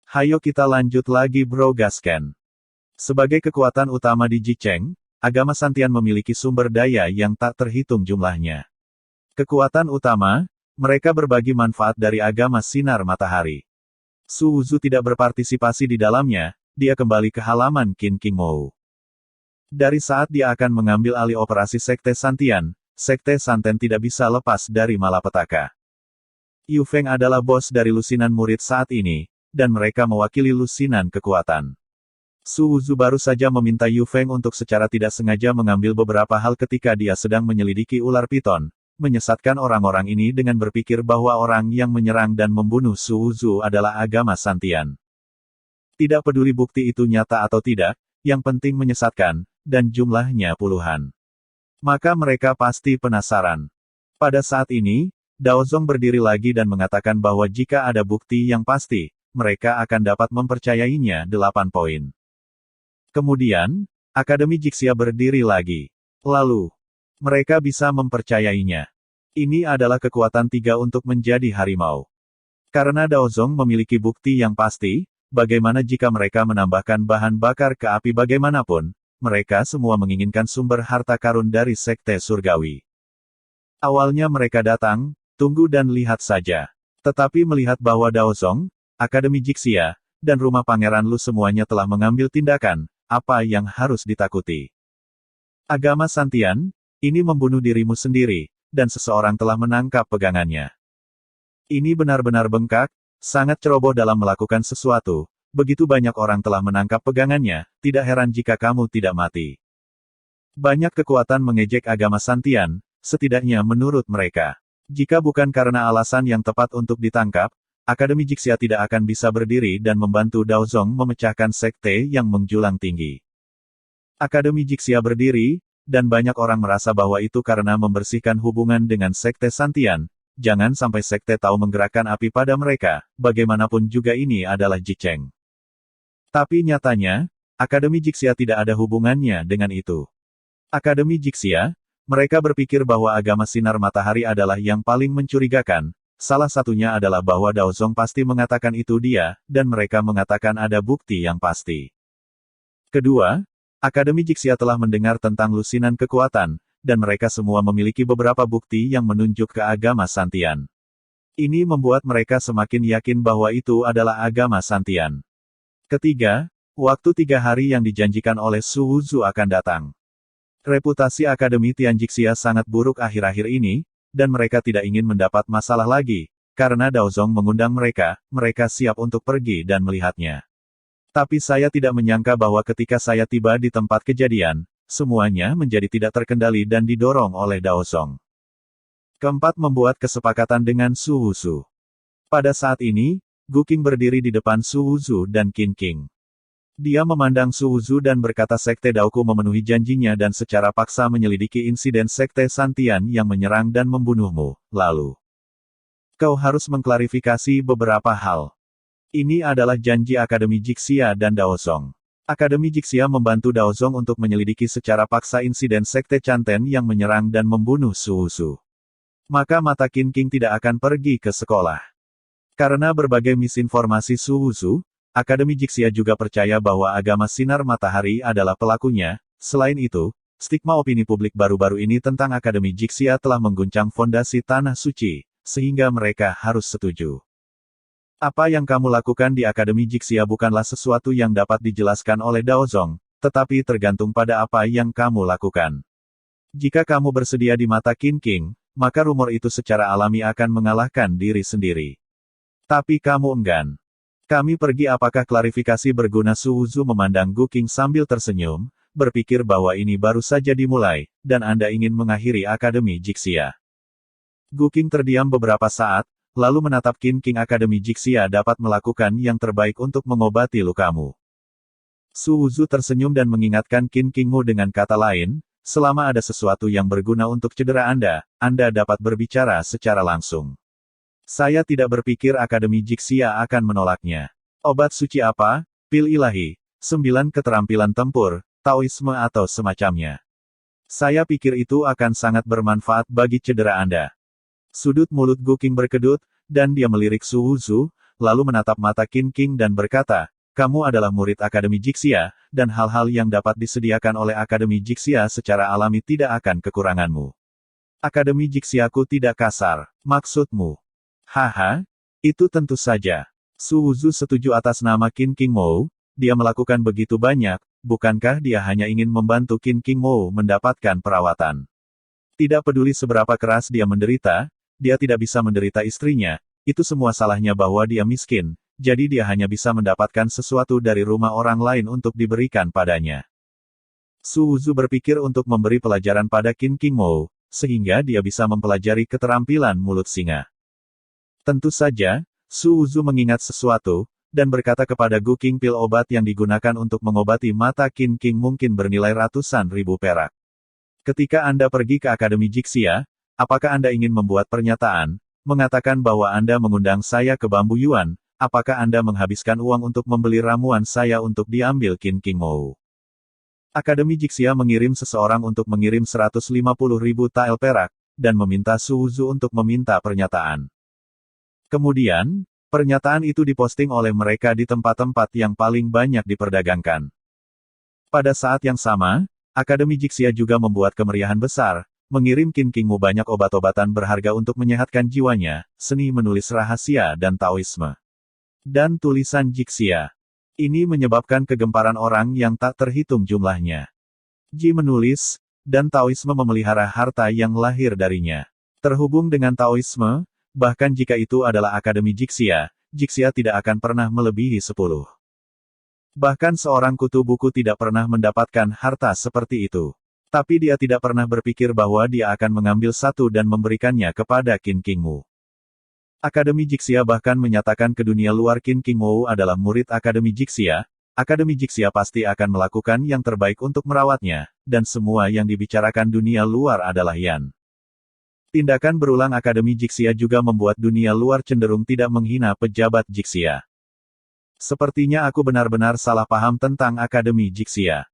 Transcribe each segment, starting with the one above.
Hayo kita lanjut lagi bro, gasken. Sebagai kekuatan utama di Jicheng, agama Santian memiliki sumber daya yang tak terhitung jumlahnya. Kekuatan utama, mereka berbagi manfaat dari agama sinar matahari. Su Wuzu tidak berpartisipasi di dalamnya, dia kembali ke halaman Qin King Mou. Dari saat dia akan mengambil alih operasi Sekte Santian, Sekte Santen tidak bisa lepas dari malapetaka. Yu Feng adalah bos dari lusinan murid saat ini, dan mereka mewakili lusinan kekuatan. Su Wuzu baru saja meminta Yu Feng untuk secara tidak sengaja mengambil beberapa hal ketika dia sedang menyelidiki ular piton, menyesatkan orang-orang ini dengan berpikir bahwa orang yang menyerang dan membunuh Su Wuzu adalah agama Santian. Tidak peduli bukti itu nyata atau tidak, yang penting menyesatkan, dan jumlahnya puluhan. Maka mereka pasti penasaran. Pada saat ini, Daozong berdiri lagi dan mengatakan bahwa jika ada bukti yang pasti, mereka akan dapat mempercayainya 8 poin. Kemudian, Akademi Jixia berdiri lagi. Lalu, mereka bisa mempercayainya. Ini adalah kekuatan 3 untuk menjadi harimau. Karena Daozong memiliki bukti yang pasti, bagaimana jika mereka menambahkan bahan bakar ke api bagaimanapun, mereka semua menginginkan sumber harta karun dari Sekte Surgawi. Awalnya mereka datang, tunggu dan lihat saja. Tetapi melihat bahwa Daozong, Akademi Jixia, dan Rumah Pangeran Lu semuanya telah mengambil tindakan, apa yang harus ditakuti? Agama Santian, ini membunuh dirimu sendiri, dan seseorang telah menangkap pegangannya. Ini benar-benar bengkak, sangat ceroboh dalam melakukan sesuatu, begitu banyak orang telah menangkap pegangannya, tidak heran jika kamu tidak mati. Banyak kekuatan mengejek agama Santian, setidaknya menurut mereka. Jika bukan karena alasan yang tepat untuk ditangkap, Akademi Jixia tidak akan bisa berdiri dan membantu Daozong memecahkan sekte yang menjulang tinggi. Akademi Jixia berdiri, dan banyak orang merasa bahwa itu karena membersihkan hubungan dengan Sekte Santian. Jangan sampai sekte tahu menggerakkan api pada mereka, bagaimanapun juga ini adalah Jicheng. Tapi nyatanya, Akademi Jixia tidak ada hubungannya dengan itu. Akademi Jixia, mereka berpikir bahwa agama sinar matahari adalah yang paling mencurigakan. Salah satunya adalah bahwa Daozong pasti mengatakan itu dia, dan mereka mengatakan ada bukti yang pasti. Kedua, Akademi Jixia telah mendengar tentang lusinan kekuatan, dan mereka semua memiliki beberapa bukti yang menunjuk ke agama Santian. Ini membuat mereka semakin yakin bahwa itu adalah agama Santian. Ketiga, waktu 3 hari yang dijanjikan oleh Su Wuzu akan datang. Reputasi Akademi Tianjixia sangat buruk akhir-akhir ini, dan mereka tidak ingin mendapat masalah lagi, karena Daozong mengundang mereka, mereka siap untuk pergi dan melihatnya. Tapi saya tidak menyangka bahwa ketika saya tiba di tempat kejadian, semuanya menjadi tidak terkendali dan didorong oleh Daozong. Keempat, membuat kesepakatan dengan Su Wuzu. Pada saat ini, Gu Qing berdiri di depan Su Wuzu dan Qin King. Dia memandang Su Wuzu dan berkata Sekte Daoku memenuhi janjinya dan secara paksa menyelidiki insiden Sekte Santian yang menyerang dan membunuhmu, lalu. Kau harus mengklarifikasi beberapa hal. Ini adalah janji Akademi Jixia dan Daozong. Akademi Jixia membantu Daozong untuk menyelidiki secara paksa insiden Sekte Chanten yang menyerang dan membunuh Su Wuzu. Maka mata Qin King tidak akan pergi ke sekolah. Karena berbagai misinformasi Su Wuzu, Akademi Jixia juga percaya bahwa agama sinar matahari adalah pelakunya. Selain itu, stigma opini publik baru-baru ini tentang Akademi Jixia telah mengguncang fondasi Tanah Suci, sehingga mereka harus setuju. Apa yang kamu lakukan di Akademi Jixia bukanlah sesuatu yang dapat dijelaskan oleh Daozong, tetapi tergantung pada apa yang kamu lakukan. Jika kamu bersedia di mata Qin King, maka rumor itu secara alami akan mengalahkan diri sendiri. Tapi kamu enggan. Kami pergi. Apakah klarifikasi berguna? Su Wuzu memandang Gu Qing sambil tersenyum, berpikir bahwa ini baru saja dimulai, dan Anda ingin mengakhiri Akademi Jixia. Gu Qing terdiam beberapa saat, lalu menatap Qin King. Akademi Jixia dapat melakukan yang terbaik untuk mengobati lukamu. Su Wuzu tersenyum dan mengingatkan Qin Kingmu dengan kata lain, selama ada sesuatu yang berguna untuk cedera Anda dapat berbicara secara langsung. Saya tidak berpikir Akademi Jixia akan menolaknya. Obat suci apa? Pil ilahi, 9 keterampilan tempur, Taoisme atau semacamnya. Saya pikir itu akan sangat bermanfaat bagi cedera Anda. Sudut mulut Gu Qing berkedut, dan dia melirik Su Wuzu, lalu menatap mata Qin King dan berkata, kamu adalah murid Akademi Jixia, dan hal-hal yang dapat disediakan oleh Akademi Jixia secara alami tidak akan kekuranganmu. Akademi Jixiaku tidak kasar, maksudmu? Haha, itu tentu saja. Su Wuzu setuju atas nama Qin King Mou, dia melakukan begitu banyak, bukankah dia hanya ingin membantu Qin King Mou mendapatkan perawatan? Tidak peduli seberapa keras dia menderita, dia tidak bisa menderita istrinya, itu semua salahnya bahwa dia miskin, jadi dia hanya bisa mendapatkan sesuatu dari rumah orang lain untuk diberikan padanya. Su Wuzu berpikir untuk memberi pelajaran pada Qin King Mou, sehingga dia bisa mempelajari keterampilan mulut singa. Tentu saja, Su Wuzu mengingat sesuatu, dan berkata kepada Gu King pil obat yang digunakan untuk mengobati mata Qin King mungkin bernilai ratusan ribu perak. Ketika Anda pergi ke Akademi Jixia, apakah Anda ingin membuat pernyataan, mengatakan bahwa Anda mengundang saya ke Bambu Yuan, apakah Anda menghabiskan uang untuk membeli ramuan saya untuk diambil Qin King Mou? Akademi Jixia mengirim seseorang untuk mengirim 150.000 tael perak, dan meminta Su Wuzu untuk meminta pernyataan. Kemudian, pernyataan itu diposting oleh mereka di tempat-tempat yang paling banyak diperdagangkan. Pada saat yang sama, Akademi Jixia juga membuat kemeriahan besar, mengirim Qin King Mou banyak obat-obatan berharga untuk menyehatkan jiwanya, seni menulis rahasia dan Taoisme. Dan tulisan Jixia. Ini menyebabkan kegemparan orang yang tak terhitung jumlahnya. Ji menulis, dan Taoisme memelihara harta yang lahir darinya. Terhubung dengan Taoisme, bahkan jika itu adalah Akademi Jixia, Jixia tidak akan pernah melebihi 10. Bahkan seorang kutu buku tidak pernah mendapatkan harta seperti itu. Tapi dia tidak pernah berpikir bahwa dia akan mengambil satu dan memberikannya kepada Qin King Mou. Akademi Jixia bahkan menyatakan ke dunia luar Qin King Mou adalah murid Akademi Jixia, Akademi Jixia pasti akan melakukan yang terbaik untuk merawatnya, dan semua yang dibicarakan dunia luar adalah Yan. Tindakan berulang Akademi Jixia juga membuat dunia luar cenderung tidak menghina pejabat Jixia. Sepertinya aku benar-benar salah paham tentang Akademi Jixia.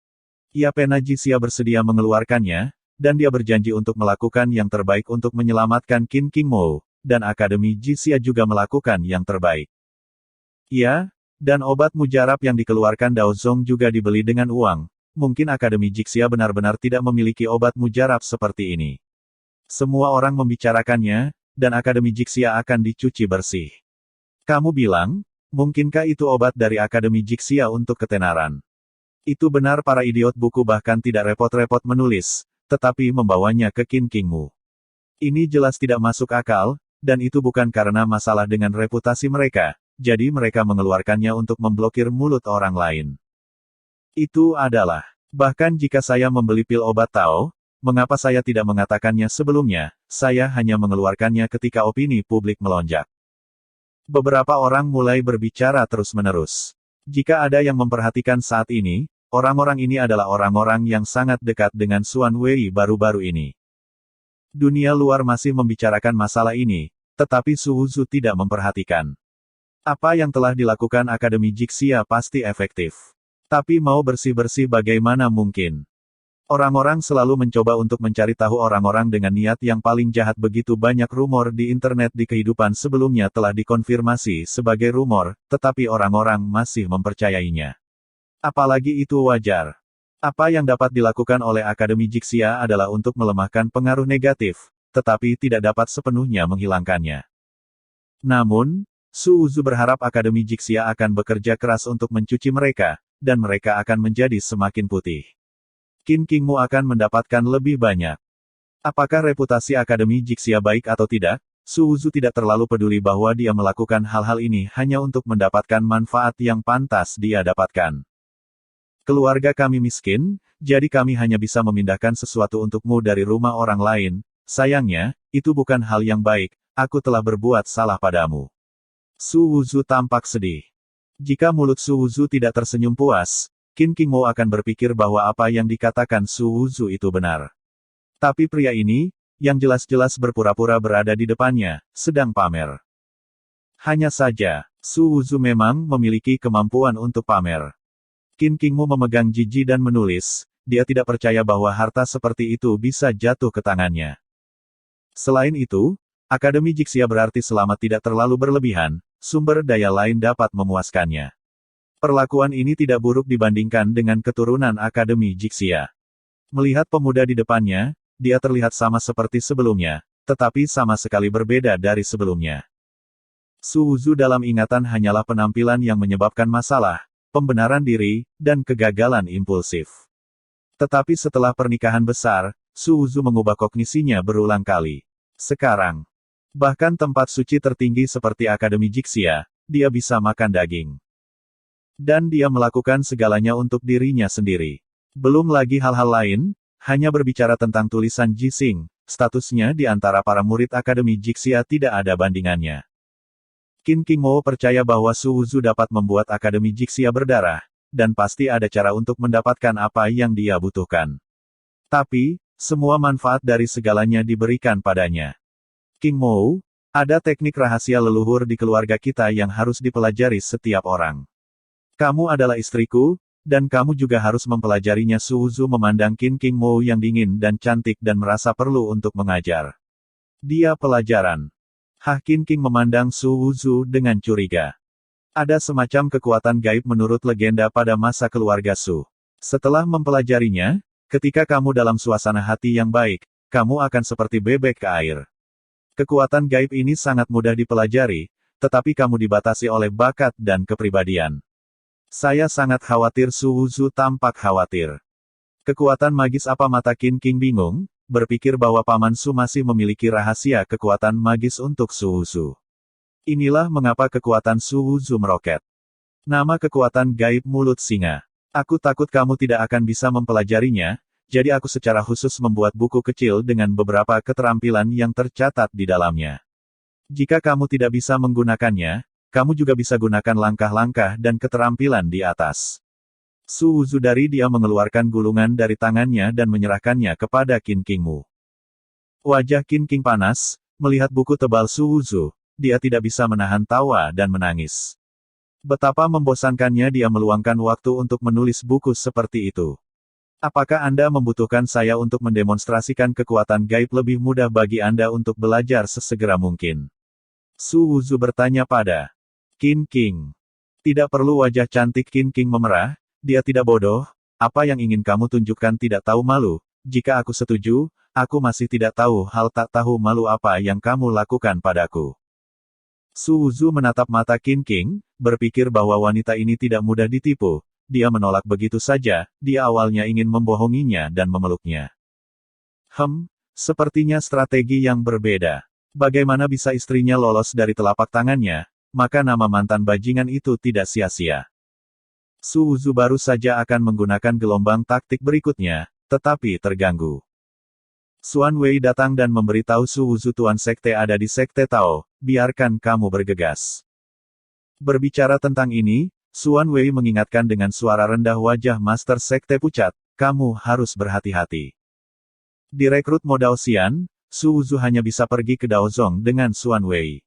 Pena Jixia bersedia mengeluarkannya, dan dia berjanji untuk melakukan yang terbaik untuk menyelamatkan Qin King Mou, dan Akademi Jixia juga melakukan yang terbaik. Ya, dan obat mujarab yang dikeluarkan Dao Zong juga dibeli dengan uang. Mungkin Akademi Jixia benar-benar tidak memiliki obat mujarab seperti ini. Semua orang membicarakannya, dan Akademi Jixia akan dicuci bersih. Kamu bilang, mungkinkah itu obat dari Akademi Jixia untuk ketenaran? Itu benar, para idiot buku bahkan tidak repot-repot menulis, tetapi membawanya ke Qin King Mou. Ini jelas tidak masuk akal, dan itu bukan karena masalah dengan reputasi mereka, jadi mereka mengeluarkannya untuk memblokir mulut orang lain. Itu adalah, bahkan jika saya membeli pil obat Tao, mengapa saya tidak mengatakannya sebelumnya, saya hanya mengeluarkannya ketika opini publik melonjak. Beberapa orang mulai berbicara terus-menerus. Jika ada yang memperhatikan saat ini, orang-orang ini adalah orang-orang yang sangat dekat dengan Xuan Wei baru-baru ini. Dunia luar masih membicarakan masalah ini, tetapi Su Wuzu tidak memperhatikan. Apa yang telah dilakukan Akademi Jixia pasti efektif. Tapi mau bersih-bersih bagaimana mungkin? Orang-orang selalu mencoba untuk mencari tahu orang-orang dengan niat yang paling jahat. Begitu banyak rumor di internet di kehidupan sebelumnya telah dikonfirmasi sebagai rumor, tetapi orang-orang masih mempercayainya. Apalagi itu wajar. Apa yang dapat dilakukan oleh Akademi Jixia adalah untuk melemahkan pengaruh negatif, tetapi tidak dapat sepenuhnya menghilangkannya. Namun, Su Wuzu berharap Akademi Jixia akan bekerja keras untuk mencuci mereka, dan mereka akan menjadi semakin putih. Qin King Mou akan mendapatkan lebih banyak. Apakah reputasi Akademi Jixia baik atau tidak? Su Wuzu tidak terlalu peduli bahwa dia melakukan hal-hal ini hanya untuk mendapatkan manfaat yang pantas dia dapatkan. Keluarga kami miskin, jadi kami hanya bisa memindahkan sesuatu untukmu dari rumah orang lain. Sayangnya, itu bukan hal yang baik, aku telah berbuat salah padamu. Su Wuzu tampak sedih. Jika mulut Su Wuzu tidak tersenyum puas, Qin King Mou akan berpikir bahwa apa yang dikatakan Su Wuzu itu benar. Tapi pria ini, yang jelas-jelas berpura-pura berada di depannya, sedang pamer. Hanya saja, Su Wuzu memang memiliki kemampuan untuk pamer. Qin King Mou memegang jiji dan menulis, dia tidak percaya bahwa harta seperti itu bisa jatuh ke tangannya. Selain itu, Akademi Jixia berarti selamat tidak terlalu berlebihan, sumber daya lain dapat memuaskannya. Perlakuan ini tidak buruk dibandingkan dengan keturunan Akademi Jixia. Melihat pemuda di depannya, dia terlihat sama seperti sebelumnya, tetapi sama sekali berbeda dari sebelumnya. Su Wuzu dalam ingatan hanyalah penampilan yang menyebabkan masalah, pembenaran diri, dan kegagalan impulsif. Tetapi setelah pernikahan besar, Su Wuzu mengubah kognisinya berulang kali. Sekarang, bahkan tempat suci tertinggi seperti Akademi Jixia, dia bisa makan daging. Dan dia melakukan segalanya untuk dirinya sendiri. Belum lagi hal-hal lain, hanya berbicara tentang tulisan Jixing, statusnya di antara para murid Akademi Jixia tidak ada bandingannya. Qin King Mo percaya bahwa Su Wuzu dapat membuat Akademi Jixia berdarah, dan pasti ada cara untuk mendapatkan apa yang dia butuhkan. Tapi, semua manfaat dari segalanya diberikan padanya. King Mo, ada teknik rahasia leluhur di keluarga kita yang harus dipelajari setiap orang. Kamu adalah istriku, dan kamu juga harus mempelajarinya. Su Wuzu memandang Qin King Mo yang dingin dan cantik dan merasa perlu untuk mengajar dia pelajaran. Qin King memandang Su Wuzu dengan curiga. Ada semacam kekuatan gaib menurut legenda pada masa keluarga Su. Setelah mempelajarinya, ketika kamu dalam suasana hati yang baik, kamu akan seperti bebek ke air. Kekuatan gaib ini sangat mudah dipelajari, tetapi kamu dibatasi oleh bakat dan kepribadian. Saya sangat khawatir. Su Wuzu tampak khawatir. Kekuatan magis apa? Mata Qin King bingung, berpikir bahwa Paman Su masih memiliki rahasia kekuatan magis untuk Su Wuzu. Inilah mengapa kekuatan Su Wuzu meroket. Nama kekuatan gaib mulut singa. Aku takut kamu tidak akan bisa mempelajarinya, jadi aku secara khusus membuat buku kecil dengan beberapa keterampilan yang tercatat di dalamnya. Jika kamu tidak bisa menggunakannya, kamu juga bisa gunakan langkah-langkah dan keterampilan di atas. Su Wuzu dari dia mengeluarkan gulungan dari tangannya dan menyerahkannya kepada Qin King Mo. Wajah Qin King panas, melihat buku tebal Su Wuzu, dia tidak bisa menahan tawa dan menangis. Betapa membosankannya dia meluangkan waktu untuk menulis buku seperti itu. Apakah Anda membutuhkan saya untuk mendemonstrasikan kekuatan gaib lebih mudah bagi Anda untuk belajar sesegera mungkin? Su Wuzu bertanya pada Qin King. Tidak perlu. Wajah cantik Qin King memerah, dia tidak bodoh, apa yang ingin kamu tunjukkan? Tidak tahu malu, jika aku setuju, aku masih tidak tahu hal tak tahu malu apa yang kamu lakukan padaku. Su Wuzu menatap mata Qin King, berpikir bahwa wanita ini tidak mudah ditipu, dia menolak begitu saja, dia awalnya ingin membohonginya dan memeluknya. Sepertinya strategi yang berbeda. Bagaimana bisa istrinya lolos dari telapak tangannya? Maka nama mantan bajingan itu tidak sia-sia. Su Wuzu baru saja akan menggunakan gelombang taktik berikutnya, tetapi terganggu. Xuan Wei datang dan memberitahu Su Wuzu Tuan Sekte ada di Sekte Tao, biarkan kamu bergegas. Berbicara tentang ini, Xuan Wei mengingatkan dengan suara rendah. Wajah Master Sekte pucat, kamu harus berhati-hati. Direkrut modal Xian, Su Wuzu hanya bisa pergi ke Daozong dengan Xuan Wei.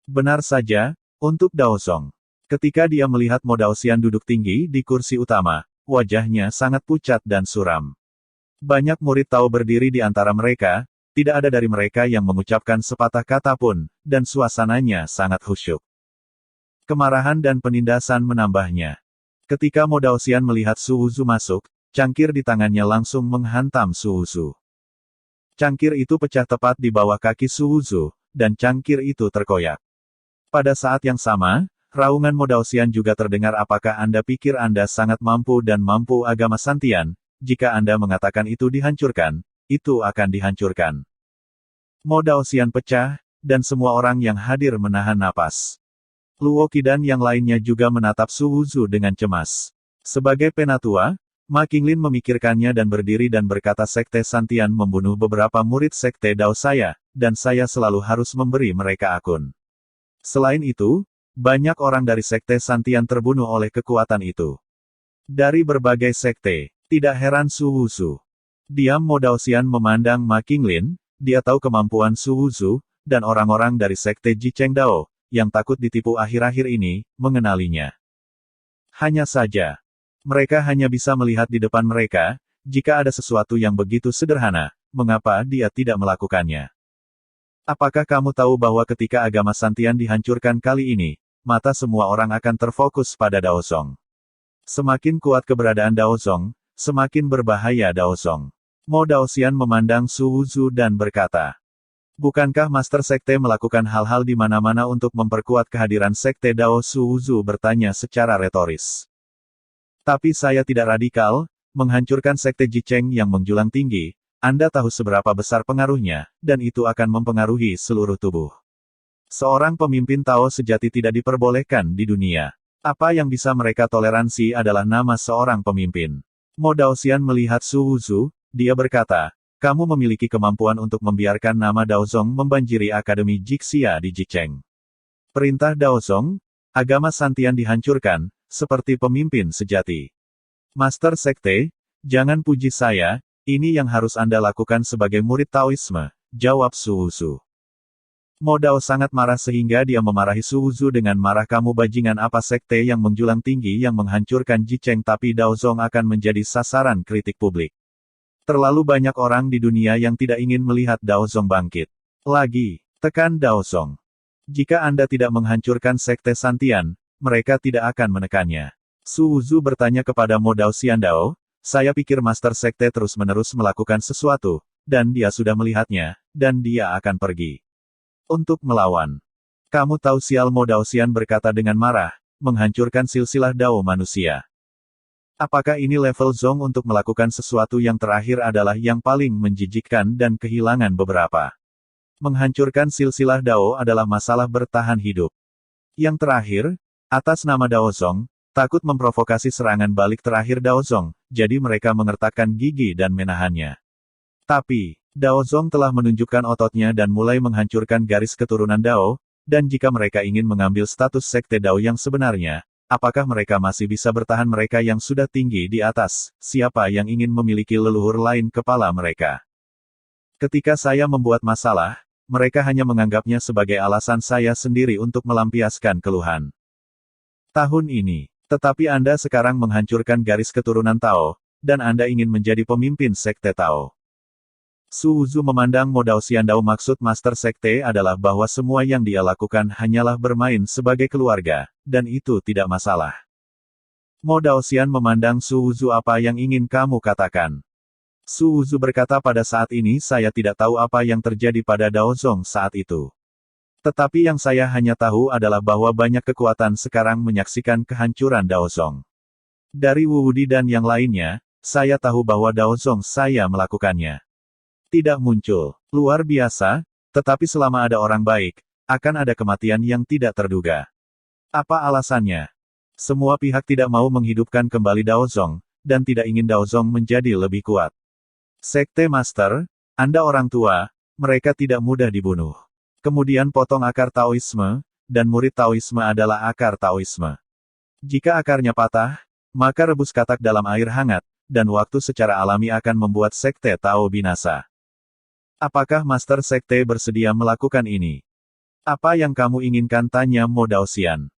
Benar saja, untuk Daozong. Ketika dia melihat modal Xian duduk tinggi di kursi utama, wajahnya sangat pucat dan suram. Banyak murid Tao berdiri di antara mereka, tidak ada dari mereka yang mengucapkan sepatah kata pun, dan suasananya sangat khusyuk. Kemarahan dan penindasan menambahnya. Ketika modal Xian melihat Su Wuzu masuk, cangkir di tangannya langsung menghantam Su Wuzu. Cangkir itu pecah tepat di bawah kaki Su Wuzu, dan cangkir itu terkoyak. Pada saat yang sama, raungan modal Xian juga terdengar. Apakah Anda pikir Anda sangat mampu dan mampu agama Santian? Jika Anda mengatakan itu dihancurkan, itu akan dihancurkan. Modal Xian pecah, dan semua orang yang hadir menahan napas. Luo Qi dan yang lainnya juga menatap Su Wuzu dengan cemas. Sebagai penatua, Ma Qinglin memikirkannya dan berdiri dan berkata, Sekte Santian membunuh beberapa murid Sekte Dao saya, dan saya selalu harus memberi mereka akun. Selain itu, banyak orang dari Sekte Santian terbunuh oleh kekuatan itu. Dari berbagai sekte, tidak heran Su Wuzu. Diam. Modal Xian memandang Ma Qinglin, dia tahu kemampuan Su Wuzu, dan orang-orang dari Sekte Jicheng Dao, yang takut ditipu akhir-akhir ini, mengenalinya. Hanya saja, mereka hanya bisa melihat di depan mereka, jika ada sesuatu yang begitu sederhana, mengapa dia tidak melakukannya? Apakah kamu tahu bahwa ketika agama Santian dihancurkan kali ini, mata semua orang akan terfokus pada Daozong. Semakin kuat keberadaan Daozong, semakin berbahaya Daozong. Mo Daoxian memandang Su Wuzu dan berkata, bukankah Master Sekte melakukan hal-hal di mana-mana untuk memperkuat kehadiran Sekte Dao? Su Wuzu bertanya secara retoris. Tapi saya tidak radikal, menghancurkan Sekte Jicheng yang menjulang tinggi. Anda tahu seberapa besar pengaruhnya, dan itu akan mempengaruhi seluruh tubuh. Seorang pemimpin Tao sejati tidak diperbolehkan di dunia. Apa yang bisa mereka toleransi adalah nama seorang pemimpin. Mo Daoxian melihat Su Wuzu, dia berkata, kamu memiliki kemampuan untuk membiarkan nama Daozong membanjiri Akademi Jixia di Jicheng. Perintah Daozong, agama Santian dihancurkan, seperti pemimpin sejati. Master Sekte, jangan puji saya, ini yang harus Anda lakukan sebagai murid Taoisme, jawab Su Wuzu. Mo Dao sangat marah sehingga dia memarahi Su Wuzu dengan marah. Kamu bajingan apa? Sekte yang menjulang tinggi yang menghancurkan Jicheng, tapi Daozong akan menjadi sasaran kritik publik. Terlalu banyak orang di dunia yang tidak ingin melihat Daozong bangkit. Lagi, tekan Daozong. Jika Anda tidak menghancurkan Sekte Santian, mereka tidak akan menekannya. Su Wuzu bertanya kepada Mo Daoxian. Dao, saya pikir Master Sekte terus-menerus melakukan sesuatu, dan dia sudah melihatnya, dan dia akan pergi. Untuk melawan. Kamu tahu sial? Mo Daoxian berkata dengan marah, menghancurkan silsilah Dao manusia. Apakah ini level Zong? Untuk melakukan sesuatu yang terakhir adalah yang paling menjijikkan dan kehilangan beberapa. Menghancurkan silsilah Dao adalah masalah bertahan hidup. Yang terakhir, atas nama Daozong, takut memprovokasi serangan balik terakhir Daozong, jadi mereka mengertakkan gigi dan menahannya. Tapi, Daozong telah menunjukkan ototnya dan mulai menghancurkan garis keturunan Dao, dan jika mereka ingin mengambil status Sekte Dao yang sebenarnya, apakah mereka masih bisa bertahan? Mereka yang sudah tinggi di atas, siapa yang ingin memiliki leluhur lain kepala mereka? Ketika saya membuat masalah, mereka hanya menganggapnya sebagai alasan saya sendiri untuk melampiaskan keluhan. Tahun ini. Tetapi Anda sekarang menghancurkan garis keturunan Tao, dan Anda ingin menjadi pemimpin Sekte Tao. Su Wuzu memandang Mo Daoxian. Dao, maksud Master Sekte adalah bahwa semua yang dia lakukan hanyalah bermain sebagai keluarga, dan itu tidak masalah. Mo Daoxian memandang Su Wuzu. Apa yang ingin kamu katakan? Su Wuzu berkata, pada saat ini saya tidak tahu apa yang terjadi pada Daozong saat itu. Tetapi yang saya hanya tahu adalah bahwa banyak kekuatan sekarang menyaksikan kehancuran Daozong. Dari Wu Wudi dan yang lainnya, saya tahu bahwa Daozong saya melakukannya. Tidak muncul. Luar biasa, tetapi selama ada orang baik, akan ada kematian yang tidak terduga. Apa alasannya? Semua pihak tidak mau menghidupkan kembali Daozong, dan tidak ingin Daozong menjadi lebih kuat. Sekte Master, Anda orang tua, mereka tidak mudah dibunuh. Kemudian potong akar Taoisme, dan murid Taoisme adalah akar Taoisme. Jika akarnya patah, maka rebus katak dalam air hangat, dan waktu secara alami akan membuat Sekte Tao binasa. Apakah Master Sekte bersedia melakukan ini? Apa yang kamu inginkan? Tanya Mo Daoxian.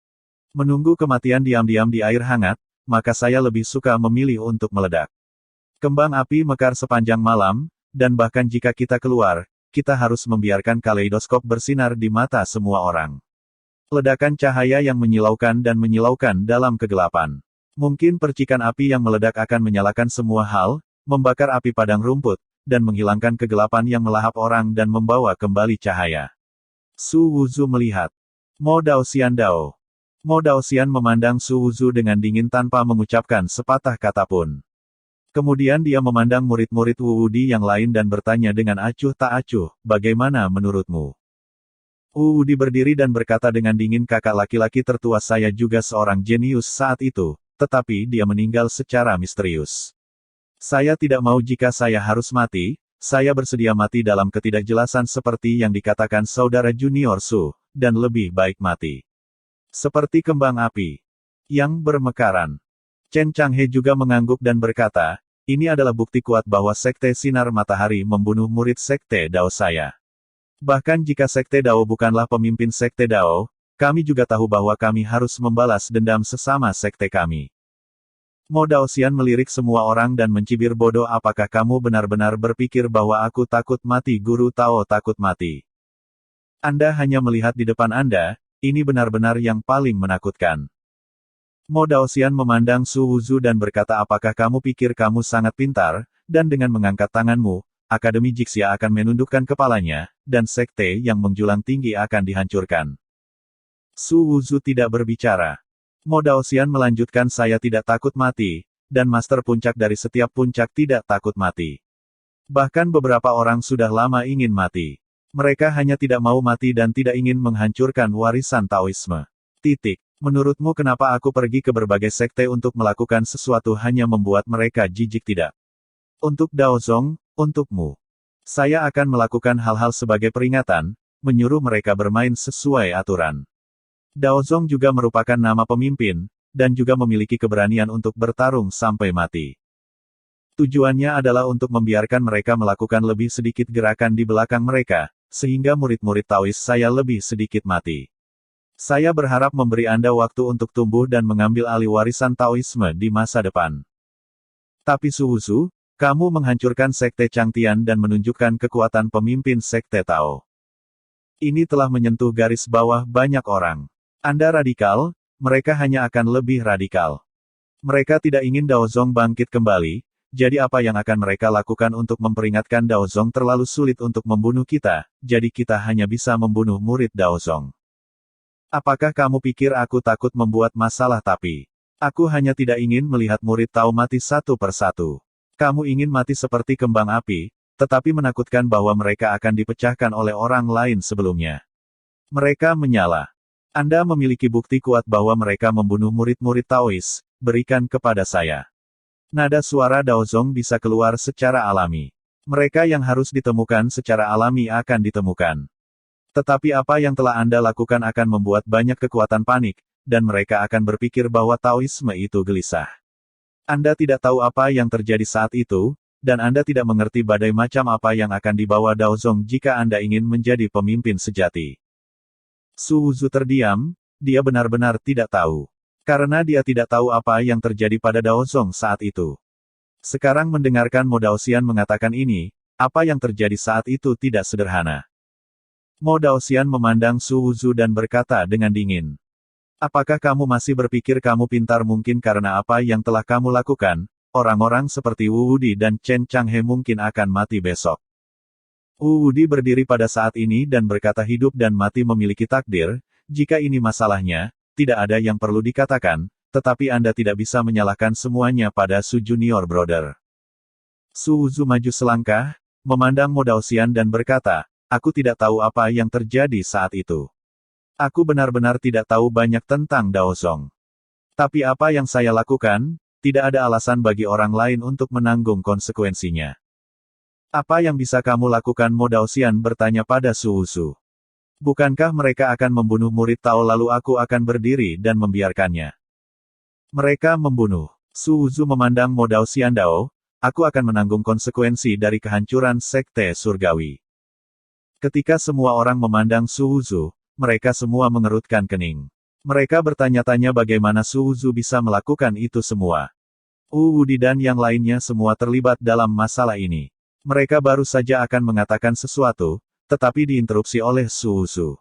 Menunggu kematian diam-diam di air hangat, maka saya lebih suka memilih untuk meledak. Kembang api mekar sepanjang malam, dan bahkan jika kita keluar, kita harus membiarkan kaleidoskop bersinar di mata semua orang. Ledakan cahaya yang menyilaukan dan menyilaukan dalam kegelapan. Mungkin percikan api yang meledak akan menyalakan semua hal, membakar api padang rumput, dan menghilangkan kegelapan yang melahap orang dan membawa kembali cahaya. Su Wuzu melihat Mo Daoxian. Dao. Mo Daoxian memandang Su Wuzu dengan dingin tanpa mengucapkan sepatah kata pun. Kemudian dia memandang murid-murid Wu Wudi yang lain dan bertanya dengan acuh tak acuh, bagaimana menurutmu? Wu Wudi berdiri dan berkata dengan dingin, kakak laki-laki tertua saya juga seorang jenius saat itu, tetapi dia meninggal secara misterius. Saya tidak mau jika saya harus mati, saya bersedia mati dalam ketidakjelasan seperti yang dikatakan saudara junior Su, dan lebih baik mati. Seperti kembang api yang bermekaran. Chen Changhe juga mengangguk dan berkata, ini adalah bukti kuat bahwa Sekte Sinar Matahari membunuh murid Sekte Dao saya. Bahkan jika Sekte Dao bukanlah pemimpin Sekte Dao, kami juga tahu bahwa kami harus membalas dendam sesama Sekte kami. Mo Daoxian melirik semua orang dan mencibir, bodoh, apakah kamu benar-benar berpikir bahwa aku takut mati? Guru Tao takut mati. Anda hanya melihat di depan Anda, ini benar-benar yang paling menakutkan. Mo Daoxian memandang Su Wuzu dan berkata, apakah kamu pikir kamu sangat pintar, dan dengan mengangkat tanganmu, Akademi Jixia akan menundukkan kepalanya, dan sekte yang menjulang tinggi akan dihancurkan. Su Wuzu tidak berbicara. Mo Daoxian melanjutkan, saya tidak takut mati, dan Master Puncak dari setiap puncak tidak takut mati. Bahkan beberapa orang sudah lama ingin mati. Mereka hanya tidak mau mati dan tidak ingin menghancurkan warisan Taoisme. Titik. Menurutmu kenapa aku pergi ke berbagai sekte untuk melakukan sesuatu hanya membuat mereka jijik tidak? Untuk Daozong, untukmu. Saya akan melakukan hal-hal sebagai peringatan, menyuruh mereka bermain sesuai aturan. Daozong juga merupakan nama pemimpin, dan juga memiliki keberanian untuk bertarung sampai mati. Tujuannya adalah untuk membiarkan mereka melakukan lebih sedikit gerakan di belakang mereka, sehingga murid-murid Taois saya lebih sedikit mati. Saya berharap memberi Anda waktu untuk tumbuh dan mengambil alih warisan Taoisme di masa depan. Tapi Su Wuzu, kamu menghancurkan sekte Changtian dan menunjukkan kekuatan pemimpin sekte Tao. Ini telah menyentuh garis bawah banyak orang. Anda radikal, mereka hanya akan lebih radikal. Mereka tidak ingin Daozong bangkit kembali, jadi apa yang akan mereka lakukan untuk memperingatkan Daozong terlalu sulit untuk membunuh kita, jadi kita hanya bisa membunuh murid Daozong. Apakah kamu pikir aku takut membuat masalah? Tapi aku hanya tidak ingin melihat murid Tao mati satu persatu. Kamu ingin mati seperti kembang api, tetapi menakutkan bahwa mereka akan dipecahkan oleh orang lain sebelumnya. Mereka menyala. Anda memiliki bukti kuat bahwa mereka membunuh murid-murid Taois, berikan kepada saya. Nada suara Daozong bisa keluar secara alami. Mereka yang harus ditemukan secara alami akan ditemukan. Tetapi apa yang telah Anda lakukan akan membuat banyak kekuatan panik, dan mereka akan berpikir bahwa Taoisme itu gelisah. Anda tidak tahu apa yang terjadi saat itu, dan Anda tidak mengerti badai macam apa yang akan dibawa Daozong jika Anda ingin menjadi pemimpin sejati. Su Wuzu terdiam, dia benar-benar tidak tahu. Karena dia tidak tahu apa yang terjadi pada Daozong saat itu. Sekarang mendengarkan Mo Daoxian mengatakan ini, apa yang terjadi saat itu tidak sederhana. Mo Daoxian memandang Su Wuzu dan berkata dengan dingin. Apakah kamu masih berpikir kamu pintar? Mungkin karena apa yang telah kamu lakukan, orang-orang seperti Wu Wudi dan Chen Changhe mungkin akan mati besok. Wu Wudi berdiri pada saat ini dan berkata hidup dan mati memiliki takdir, jika ini masalahnya, tidak ada yang perlu dikatakan, tetapi Anda tidak bisa menyalahkan semuanya pada Su Junior Brother. Su Wuzu maju selangkah, memandang Mo Daoxian dan berkata, aku tidak tahu apa yang terjadi saat itu. Aku benar-benar tidak tahu banyak tentang Daozong. Tapi apa yang saya lakukan, tidak ada alasan bagi orang lain untuk menanggung konsekuensinya. Apa yang bisa kamu lakukan? Mo Daoxian bertanya pada Su Wuzu. Bukankah mereka akan membunuh murid Tao lalu aku akan berdiri dan membiarkannya? Mereka membunuh. Su Wuzu memandang Mo Daoxian. Aku akan menanggung konsekuensi dari kehancuran sekte surgawi. Ketika semua orang memandang Su Wuzu, mereka semua mengerutkan kening. Mereka bertanya-tanya bagaimana Su Wuzu bisa melakukan itu semua. Wu Wudi dan yang lainnya semua terlibat dalam masalah ini. Mereka baru saja akan mengatakan sesuatu, tetapi diinterupsi oleh Su Wuzu.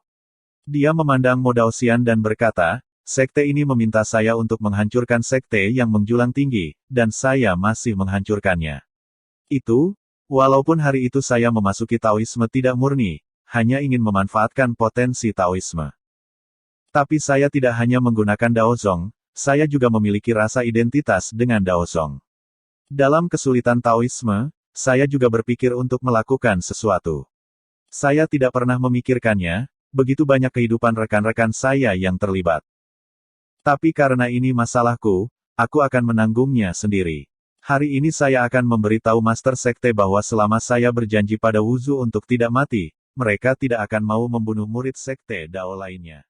Dia memandang Mo Daoxian dan berkata, sekte ini meminta saya untuk menghancurkan sekte yang menjulang tinggi, dan saya masih menghancurkannya. Itu, walaupun hari itu saya memasuki Taoisme tidak murni, hanya ingin memanfaatkan potensi Taoisme. Tapi saya tidak hanya menggunakan Daozong, saya juga memiliki rasa identitas dengan Daozong. Dalam kesulitan Taoisme, saya juga berpikir untuk melakukan sesuatu. Saya tidak pernah memikirkannya, begitu banyak kehidupan rekan-rekan saya yang terlibat. Tapi karena ini masalahku, aku akan menanggungnya sendiri. Hari ini saya akan memberitahu Master Sekte bahwa selama saya berjanji pada Wuzu untuk tidak mati, mereka tidak akan mau membunuh murid Sekte Dao lainnya.